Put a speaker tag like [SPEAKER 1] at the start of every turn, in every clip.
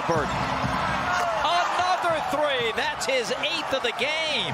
[SPEAKER 1] Haliburton. Another three. That's his 8th of the game.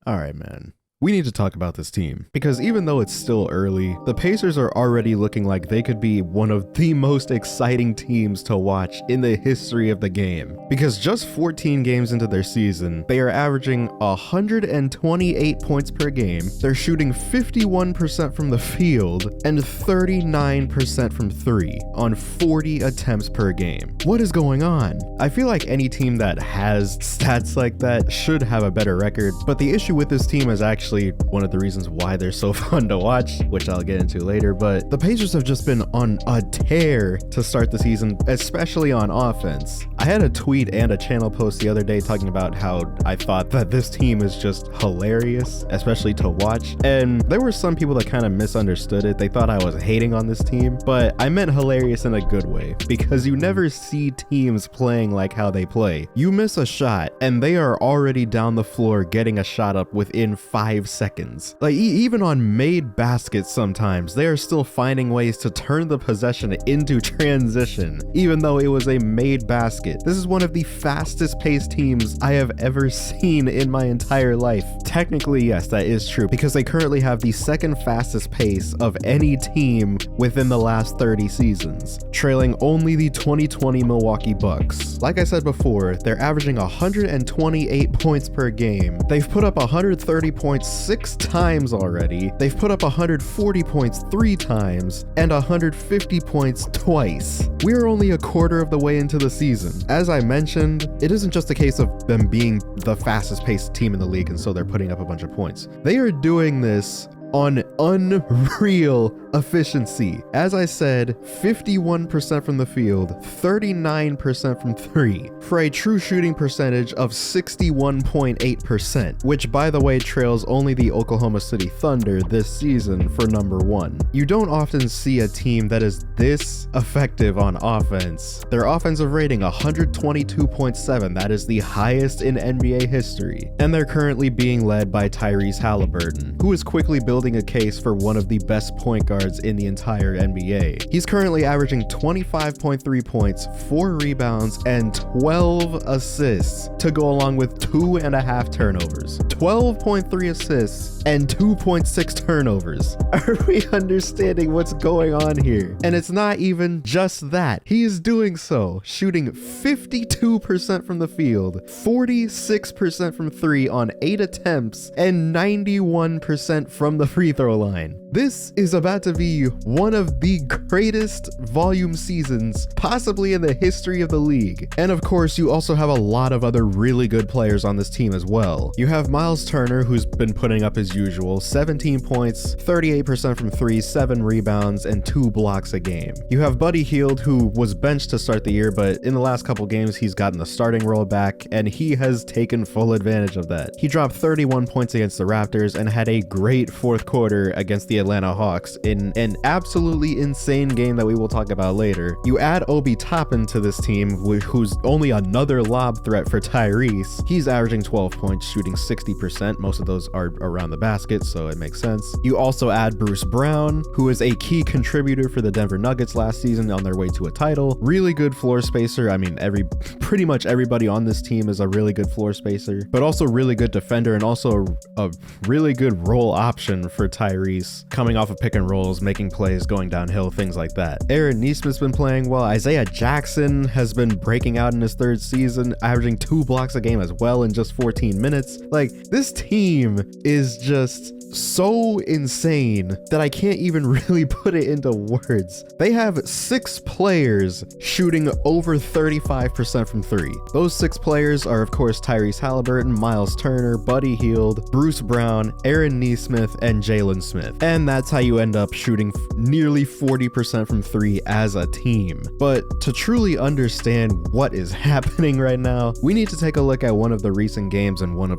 [SPEAKER 2] All right, man. We need to talk about this team, because even though it's still early, the Pacers are already looking like they could be one of the most exciting teams to watch in the history of the game. Because just 14 games into their season, they are averaging 128 points per game, they're shooting 51% from the field, and 39% from 3 on 40 attempts per game. What is going on? I feel like any team that has stats like that should have a better record, but the issue with this team is actually one of the reasons why they're so fun to watch, which I'll get into later. But the Pacers have just been on a tear to start the season, especially on offense. I had a tweet and a channel post the other day talking about how I thought that this team is just hilarious, especially to watch. And there were some people that kind of misunderstood it. They thought I was hating on this team, but I meant hilarious in a good way, because you never see teams playing like how they play. You miss a shot and they are already down the floor getting a shot up within 5 seconds. Like even on made baskets sometimes, they are still finding ways to turn the possession into transition, even though it was a made basket. This is one of the fastest paced teams I have ever seen in my entire life. Technically, yes, that is true, because they currently have the second fastest pace of any team within the last 30 seasons, trailing only the 2020 Milwaukee Bucks. Like I said before, they're averaging 128 points per game. They've put up 130 points 6 times already. They've put up 140 points 3 times and 150 points twice. We're only a quarter of the way into the season. As I mentioned, it isn't just a case of them being the fastest paced team in the league and so they're putting up a bunch of points. They are doing this on unreal efficiency. As I said, 51% from the field, 39% from 3, for a true shooting percentage of 61.8%, which by the way trails only the Oklahoma City Thunder this season for number 1. You don't often see a team that is this effective on offense. Their offensive rating 122.7, that is the highest in NBA history, and they're currently being led by Tyrese Haliburton, who is quickly building a case for one of the best point guards in the entire NBA. He's currently averaging 25.3 points, 4 rebounds, and 12 assists to go along with 2.5 turnovers. 12.3 assists and 2.6 turnovers. Are we understanding what's going on here? And it's not even just that. He is doing so, shooting 52% from the field, 46% from 3 on 8 attempts, and 91% from the free throw line. This is about to be one of the greatest volume seasons possibly in the history of the league. And of course, you also have a lot of other really good players on this team as well. You have Miles Turner, who's been putting up his usual 17 points, 38% from 3, 7 rebounds, and 2 blocks a game. You have Buddy Hield, who was benched to start the year, but in the last couple games, he's gotten the starting role back, and he has taken full advantage of that. He dropped 31 points against the Raptors and had a great fourth quarter against the Atlanta Hawks in an absolutely insane game that we will talk about later. You add Obi Toppin to this team, who's only another lob threat for Tyrese. He's averaging 12 points, shooting 60%. Most of those are around the basket, so it makes sense. You also add Bruce Brown, who is a key contributor for the Denver Nuggets last season on their way to a title. Really good floor spacer. I mean, pretty much everybody on this team is a really good floor spacer, but also really good defender and also a really good role option for Tyrese, coming off of pick and rolls, making plays, going downhill, things like that. Aaron Nesmith's been playing well. Isaiah Jackson has been breaking out in his 3rd season, averaging 2 blocks a game as well in just 14 minutes. Like, this team is just so insane that I can't even really put it into words. They have 6 players shooting over 35% from 3. Those 6 players are of course Tyrese Haliburton, Miles Turner, Buddy Hield, Bruce Brown, Aaron Nesmith, and Jalen Smith. And that's how you end up shooting nearly 40% from 3 as a team. But to truly understand what is happening right now, we need to take a look at one of the recent games and one of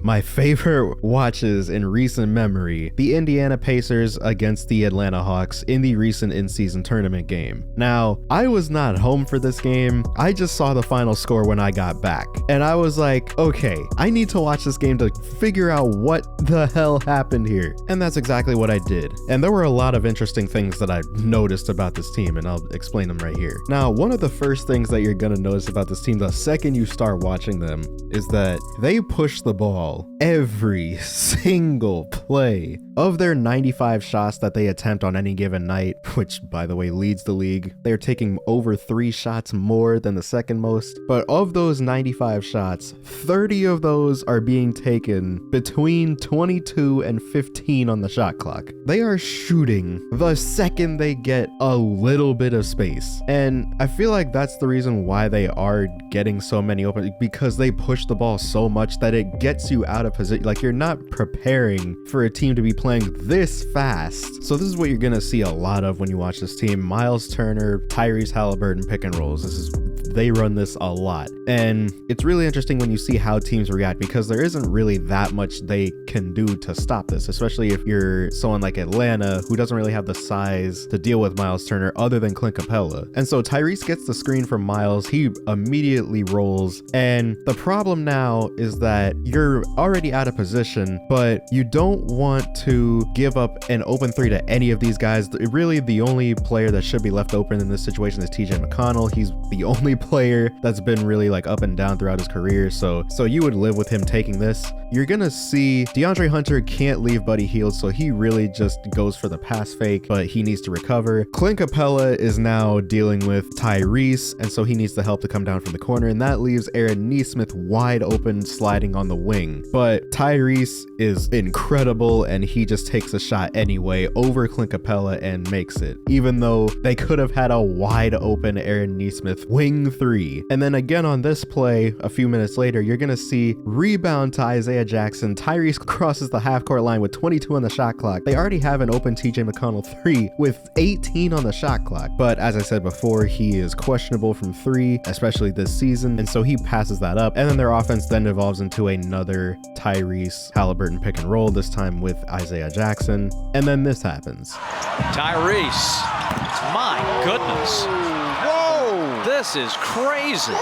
[SPEAKER 2] my favorite watches in recent memory, the Indiana Pacers against the Atlanta Hawks in the recent in-season tournament game. Now, I was not home for this game. I just saw the final score when I got back. And I was like, okay, I need to watch this game to figure out what the hell happened here. And that's exactly what I did. And there were a lot of interesting things that I noticed about this team, and I'll explain them right here. Now, one of the first things that you're gonna notice about this team the second you start watching them is that they push the ball every single play. Of their 95 shots that they attempt on any given night, which by the way leads the league, they're taking over 3 shots more than the second most. But of those 95 shots, 30 of those are being taken between 22 and 15 on the shot clock. They are shooting the second they get a little bit of space. And I feel like that's the reason why they are getting so many open, because they push the ball so much that it gets you out of position. Like, you're not preparing for a team to be playing this fast. So this is what you're gonna see a lot of when you watch this team. Miles Turner, Tyrese Haliburton pick and rolls. They run this a lot. And it's really interesting when you see how teams react, because there isn't really that much they can do to stop this, especially if you're someone like Atlanta who doesn't really have the size to deal with Miles Turner other than Clint Capella. And so Tyrese gets the screen from Miles, he immediately rolls, and the problem now is that you're already out of position, but you don't want to give up an open 3 to any of these guys. Really, the only player that should be left open in this situation is TJ McConnell. He's the only player that's been really like up and down throughout his career, so you would live with him taking this. You're gonna see DeAndre Hunter can't leave Buddy Hield, so he really just goes for the pass fake, but he needs to recover. Clint Capella is now dealing with Tyrese, and so he needs the help to come down from the corner, and that leaves Aaron Nesmith wide open sliding on the wing. But Tyrese is incredible, and he just takes a shot anyway over Clint Capella and makes it, even though they could have had a wide open Aaron Nesmith wing 3. And then again on this play, a few minutes later, you're gonna see rebound to Isaiah Jackson. Tyrese crosses the half-court line with 22 on the shot clock. They already have an open TJ McConnell 3 with 18 on the shot clock. But as I said before, he is questionable from 3, especially this season, and so he passes that up. And then their offense then evolves into another Tyrese Haliburton pick and roll, this time with Isaiah Jackson. And then this happens.
[SPEAKER 1] Tyrese, my goodness. Whoa, this is crazy.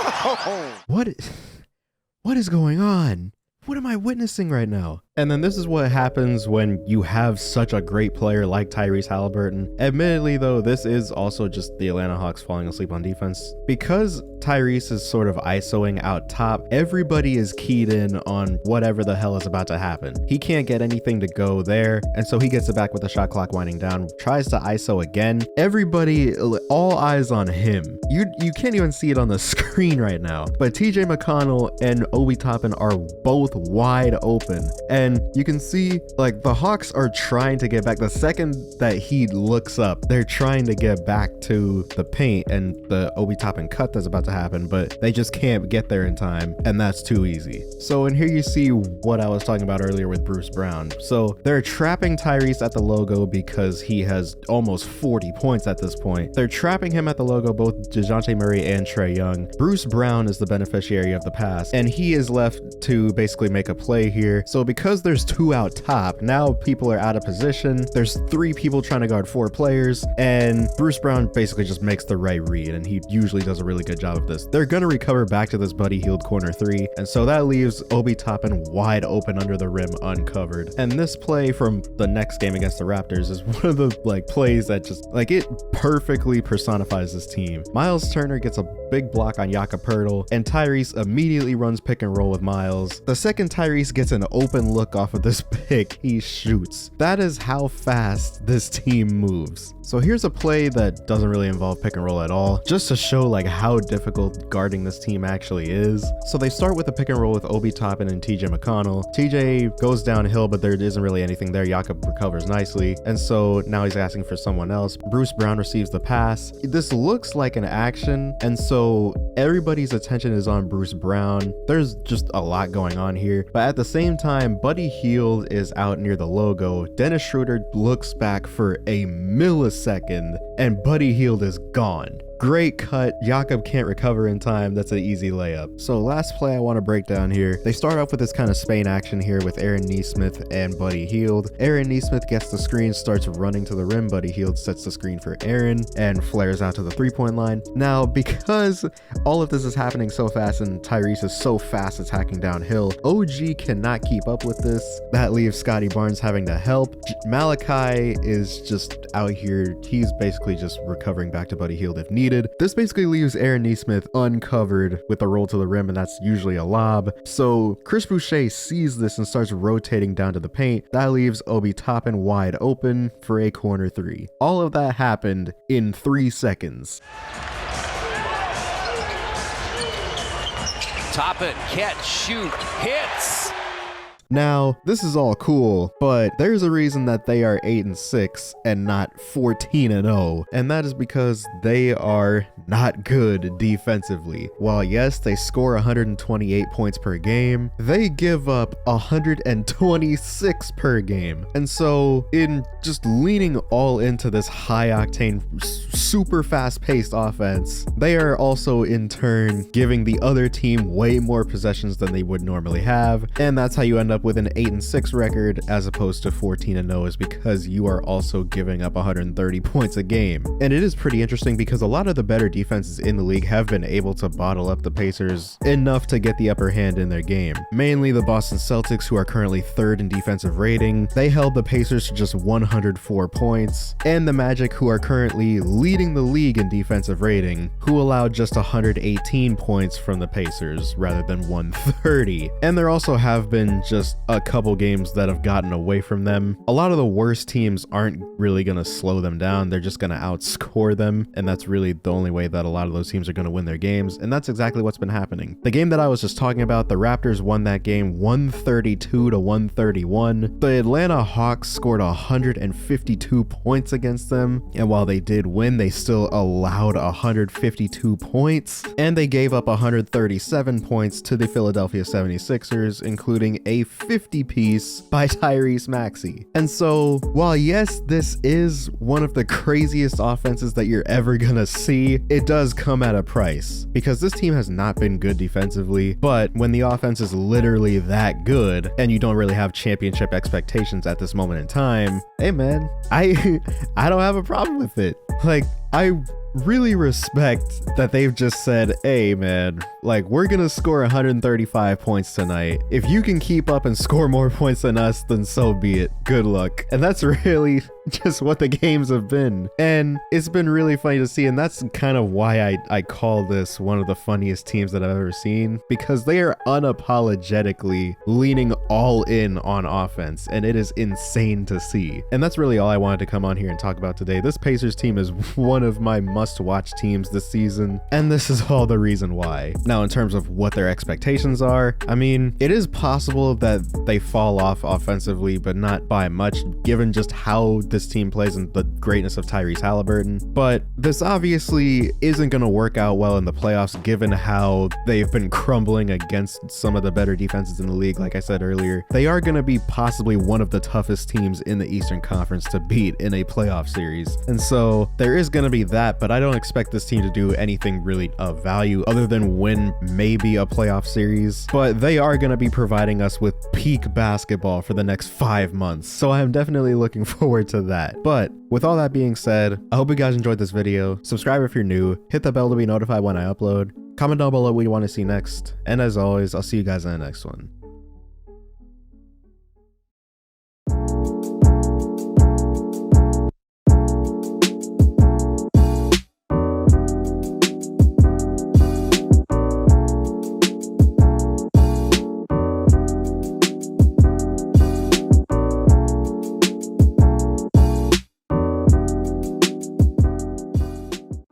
[SPEAKER 2] What is going on? What am I witnessing right now? And then this is what happens when you have such a great player like Tyrese Haliburton. Admittedly though, this is also just the Atlanta Hawks falling asleep on defense. Because Tyrese is sort of ISOing out top, everybody is keyed in on whatever the hell is about to happen. He can't get anything to go there, and so he gets it back with the shot clock winding down, tries to ISO again. Everybody, all eyes on him. You can't even see it on the screen right now, but TJ McConnell and Obi Toppin are both wide open. And you can see like the Hawks are trying to get back. The second that he looks up, they're trying to get back to the paint and the Obi Toppin cut that's about to happen, but they just can't get there in time, and that's too easy. So and here you see what I was talking about earlier with Bruce Brown. So they're trapping Tyrese at the logo because he has almost 40 points at this point. They're trapping him at the logo, both DeJounte Murray and Trae Young. Bruce Brown is the beneficiary of the pass, and he is left to basically make a play here. So because there's 2 out top, now people are out of position. There's 3 people trying to guard 4 players, and Bruce Brown basically just makes the right read, and he usually does a really good job of this. They're gonna recover back to this Buddy Hield corner 3, and so that leaves Obi Toppin wide open under the rim, uncovered. And this play from the next game against the Raptors is one of the plays that just it perfectly personifies this team. Miles Turner gets a big block on Jakob Poeltl, and Tyrese immediately runs pick and roll with Miles. The second Tyrese gets an open look off of this pick, he shoots. That is how fast this team moves. So here's a play that doesn't really involve pick and roll at all, just to show how difficult guarding this team actually is. So they start with a pick and roll with Obi Toppin and TJ McConnell. TJ goes downhill, but there isn't really anything there. Jakob recovers nicely, and so now he's asking for someone else. Bruce Brown receives the pass. This looks like an action, and so everybody's attention is on Bruce Brown. There's just a lot going on here, but at the same time, Buddy Hield is out near the logo. Dennis Schroeder looks back for a millisecond, and Buddy Hield is gone. Great cut. Jakob can't recover in time. That's an easy layup. So last play I want to break down here. They start off with this kind of Spain action here with Aaron Nesmith and Buddy Hield. Aaron Nesmith gets the screen, starts running to the rim. Buddy Hield sets the screen for Aaron and flares out to the three-point line. Now, because all of this is happening so fast and Tyrese is so fast attacking downhill, OG cannot keep up with this. That leaves Scotty Barnes having to help. Malachi is just out here. He's basically just recovering back to Buddy Hield if needed. This basically leaves Aaron Nesmith uncovered with a roll to the rim, and that's usually a lob. So Chris Boucher sees this and starts rotating down to the paint. That leaves Obi Toppin wide open for a corner three. All of that happened in 3 seconds.
[SPEAKER 1] Toppin, catch, shoot, hits.
[SPEAKER 2] Now, this is all cool, but there's a reason that they are 8-6 and not 14-0, and that is because they are not good defensively. While yes, they score 128 points per game, they give up 126 per game. And so in just leaning all into this high octane, super fast paced offense, they are also in turn giving the other team way more possessions than they would normally have. And that's how you end up with an 8-6 record as opposed to 14-0, is because you are also giving up 130 points a game. And it is pretty interesting because a lot of the better defenses in the league have been able to bottle up the Pacers enough to get the upper hand in their game. Mainly the Boston Celtics, who are currently 3rd in defensive rating. They held the Pacers to just 104 points. And the Magic, who are currently leading the league in defensive rating, who allowed just 118 points from the Pacers rather than 130. And there also have been just a couple games that have gotten away from them. A lot of the worst teams aren't really going to slow them down. They're just going to outscore them. And that's really the only way that a lot of those teams are going to win their games. And that's exactly what's been happening. The game that I was just talking about, the Raptors won that game 132-131. The Atlanta Hawks scored 152 points against them. And while they did win, they still allowed 152 points. And they gave up 137 points to the Philadelphia 76ers, including a 50-piece by Tyrese Maxey. And so while yes, this is one of the craziest offenses that you're ever gonna see, it does come at a price, because this team has not been good defensively. But when the offense is literally that good and you don't really have championship expectations at this moment in time, hey man, I don't have a problem with it. Like, I really respect that they've just said, hey man, like, we're gonna score 135 points tonight. If you can keep up and score more points than us, then so be it. Good luck. And that's really just what the games have been. And it's been really funny to see, and that's kind of why I call this one of the funniest teams that I've ever seen, because they are unapologetically leaning all in on offense, and it is insane to see. And that's really all I wanted to come on here and talk about today. This Pacers team is one of my must-watch teams this season, and this is all the reason why. Now, in terms of what their expectations are, I mean, it is possible that they fall off offensively, but not by much, given just how this team plays and the greatness of Tyrese Haliburton. But this obviously isn't going to work out well in the playoffs, given how they've been crumbling against some of the better defenses in the league. Like I said earlier, they are going to be possibly one of the toughest teams in the Eastern Conference to beat in a playoff series. And so there is going to be that, but I don't expect this team to do anything really of value other than win maybe a playoff series. But they are going to be providing us with peak basketball for the next 5 months. So I'm definitely looking forward to that. But with all that being said, I hope you guys enjoyed this video. Subscribe if you're new, hit the bell to be notified when I upload, comment down below what you want to see next, and as always, I'll see you guys in the next one.